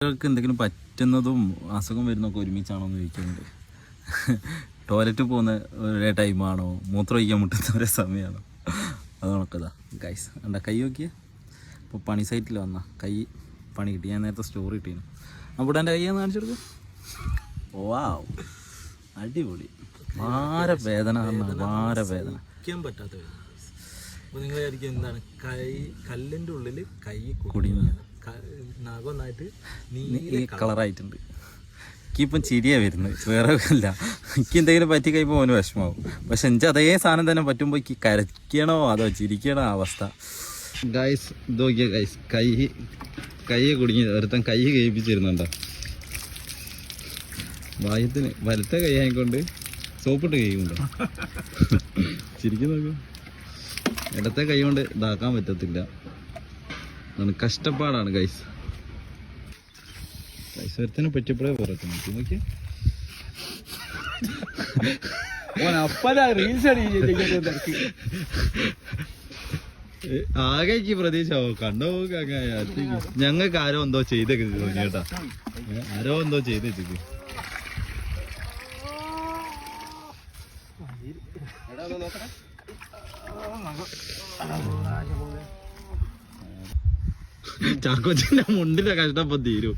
കുട്ടികൾക്ക് എന്തെങ്കിലും പറ്റുന്നതും അസുഖം വരുന്നതൊക്കെ ഒരുമിച്ചാണോ എന്ന് ചോദിക്കുന്നുണ്ട്. ടോയ്ലറ്റ് പോകുന്ന ഒരേ ടൈമാണോ, മൂത്രം ഒഴിക്കാൻ മുട്ടുന്ന ഒരേ സമയമാണോ, അത് നോക്കതാ ഗൈസ്. എന്താ കൈ നോക്കിയേ. ഇപ്പോൾ പണി സൈറ്റിൽ വന്ന കൈ പണി കിട്ടി. ഞാൻ നേരത്തെ സ്റ്റോറി ഇട്ടീന്. അപ്പോൾ എൻ്റെ കൈയൊന്ന് കാണിച്ചു കൊടുക്കും. വാവ്, അടിപൊളി. ഭാര വേദന ഭാര വേദന പറ്റാത്ത വേദന. അപ്പോൾ നിങ്ങൾ വിചാരിക്കും എന്താണ് കല്ലിൻ്റെ ഉള്ളിൽ കൈ കുടിഞ്ഞ നഖമൊന്നായിട്ട് ഈ കളറായിട്ടുണ്ട്. എനിക്കിപ്പം ചിരിയാണ് വരുന്നത്, വേറെ ഇല്ല. എനിക്ക് എന്തെങ്കിലും പറ്റി കഴിയുമ്പോൾ അവന് വിഷമാവും. പക്ഷെ എനിക്ക് അതേ സാധനം തന്നെ പറ്റുമ്പോൾ എനിക്ക് കരയ്ക്കണോ അതോ ചിരിക്കണോ അവസ്ഥ. ഗൈസ് ഇത് നോക്കിയ ഗൈസ്, കൈ കുടുങ്ങി. ഒരുത്തൻ കൈ കഴിപ്പിച്ചിരുന്നുണ്ടോ. വായത്തിന് വലത്തെ കൈ ആയിക്കൊണ്ട് സോപ്പിട്ട് കഴിയുന്നുണ്ടോ. ചിരിക്കുന്നൊക്കെ ഇടത്തെ കൈ കൊണ്ട് ഇതാക്കാൻ പറ്റത്തില്ല. കഷ്ടപ്പാടാണ് ഗൈസ്. ഒരുത്തനെ പറ്റിയപ്പോഴേ പുറത്തു നോക്കി. ആകെ എനിക്ക് പ്രതീക്ഷ കണ്ടോ. ഞങ്ങൾക്ക് ആരോ എന്തോ ചെയ്തൊക്കെ തോന്നി കേട്ടാ. ആരോ എന്തോ ചെയ്ത് വെച്ചിട്ട് ചാക്കോച്ചന്റെ മുണ്ടിന്റെ കഷ്ടപ്പം തീരും.